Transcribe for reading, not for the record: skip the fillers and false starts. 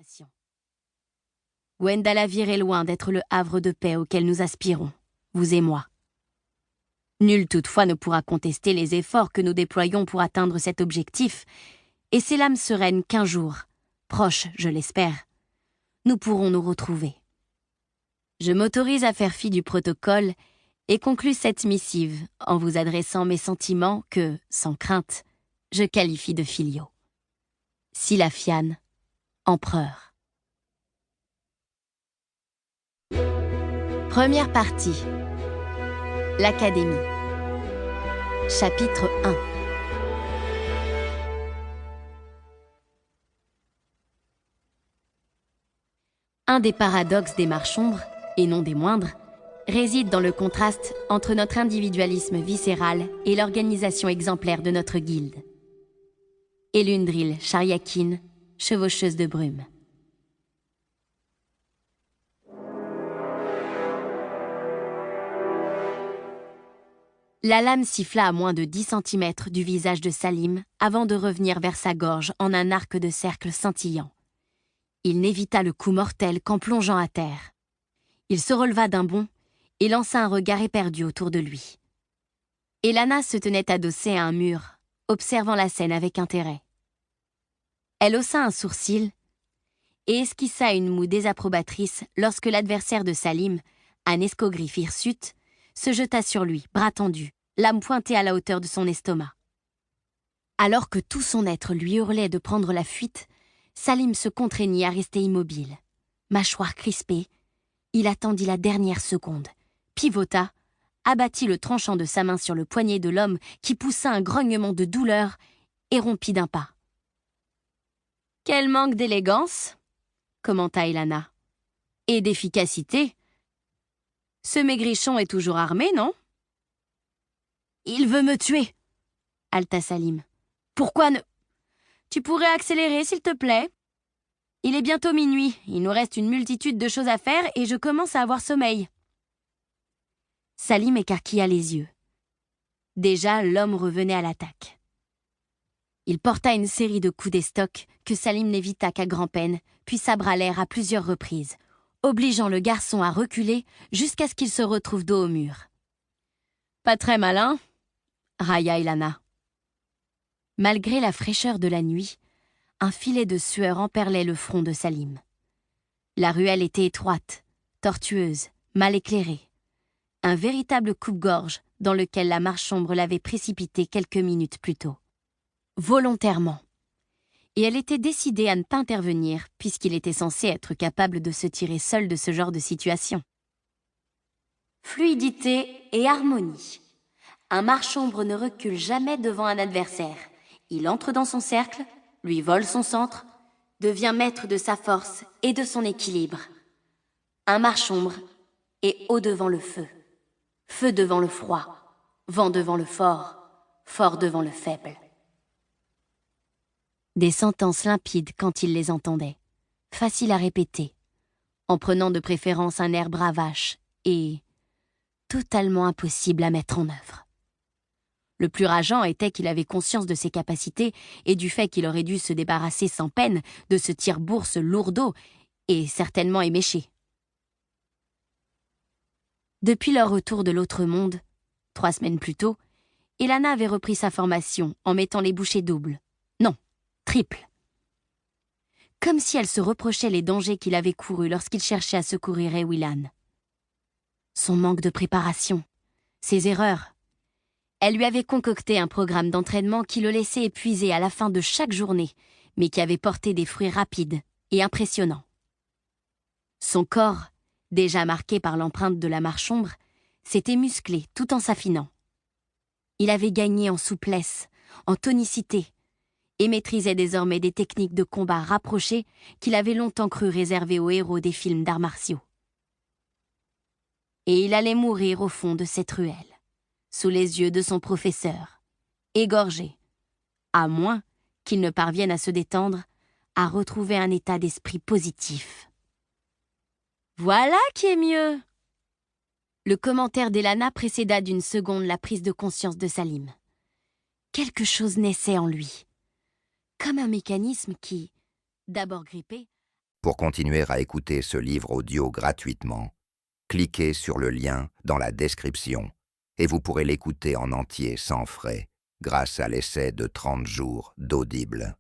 destination. Gwendalavir est loin d'être le havre de paix auquel nous aspirons, vous et moi. Nul toutefois ne pourra contester les efforts que nous déployons pour atteindre cet objectif, et c'est l'âme sereine qu'un jour, proche, je l'espère, nous pourrons nous retrouver. Je m'autorise à faire fi du protocole et conclus cette missive en vous adressant mes sentiments que, sans crainte, je qualifie de filiaux. Silafiane, empereur. Première partie. L'Académie. Chapitre 1. Un des paradoxes des Marchombres, et non des moindres, réside dans le contraste entre notre individualisme viscéral et l'organisation exemplaire de notre guilde. Elundril Chariakin, chevaucheuse de brume. La lame siffla à moins de 10 cm du visage de Salim avant de revenir vers sa gorge en un arc de cercle scintillant. Il n'évita le coup mortel qu'en plongeant à terre. Il se releva d'un bond et lança un regard éperdu autour de lui. Elana se tenait adossée à un mur, observant la scène avec intérêt. Elle haussa un sourcil et esquissa une moue désapprobatrice lorsque l'adversaire de Salim, un escogriffe hirsute, se jeta sur lui, bras tendu, l'âme pointée à la hauteur de son estomac. Alors que tout son être lui hurlait de prendre la fuite, Salim se contraignit à rester immobile. Mâchoire crispée, il attendit la dernière seconde, pivota, abattit le tranchant de sa main sur le poignet de l'homme qui poussa un grognement de douleur et rompit d'un pas. « Quel manque d'élégance !» commenta Elana. « Et d'efficacité. Ce maigrichon est toujours armé, non ?»« Il veut me tuer !» haleta Salim. « Pourquoi ne... »« Tu pourrais accélérer, s'il te plaît ? Il est bientôt minuit, il nous reste une multitude de choses à faire et je commence à avoir sommeil. » Salim écarquilla les yeux. Déjà, l'homme revenait à l'attaque. Il porta une série de coups d'estoc que Salim n'évita qu'à grand-peine, puis sabra l'air à plusieurs reprises, obligeant le garçon à reculer jusqu'à ce qu'il se retrouve dos au mur. « Pas très malin, » railla Elana. Malgré la fraîcheur de la nuit, un filet de sueur emperlait le front de Salim. La ruelle était étroite, tortueuse, mal éclairée. Un véritable coupe-gorge dans lequel la Marchombre l'avait précipité quelques minutes plus tôt. Volontairement. Et elle était décidée à ne pas intervenir puisqu'il était censé être capable de se tirer seul de ce genre de situation. Fluidité et harmonie. Un Marchombre ne recule jamais devant un adversaire. Il entre dans son cercle, lui vole son centre, devient maître de sa force et de son équilibre. Un Marchombre est haut devant le feu, feu devant le froid, vent devant le fort, fort devant le faible. Des sentences limpides quand il les entendait, faciles à répéter, en prenant de préférence un air bravache et totalement impossible à mettre en œuvre. Le plus rageant était qu'il avait conscience de ses capacités et du fait qu'il aurait dû se débarrasser sans peine de ce tire-bourse lourdeau et certainement éméché. Depuis leur retour de l'autre monde, 3 semaines plus tôt, Elana avait repris sa formation en mettant les bouchées doubles. Non, triples. Comme si elle se reprochait les dangers qu'il avait courus lorsqu'il cherchait à secourir Ewilan. Son manque de préparation, ses erreurs. Elle lui avait concocté un programme d'entraînement qui le laissait épuisé à la fin de chaque journée, mais qui avait porté des fruits rapides et impressionnants. Son corps, déjà marqué par l'empreinte de la Marchombre, s'était musclé tout en s'affinant. Il avait gagné en souplesse, en tonicité, et maîtrisait désormais des techniques de combat rapprochées qu'il avait longtemps cru réservées aux héros des films d'arts martiaux. Et il allait mourir au fond de cette ruelle, sous les yeux de son professeur, égorgé, à moins qu'il ne parvienne à se détendre, à retrouver un état d'esprit positif. « Voilà qui est mieux !» Le commentaire d'Elana précéda d'une seconde la prise de conscience de Salim. Quelque chose naissait en lui, comme un mécanisme qui, d'abord grippé, Pour continuer à écouter ce livre audio gratuitement, cliquez sur le lien dans la description et vous pourrez l'écouter en entier sans frais grâce à l'essai de 30 jours d'Audible.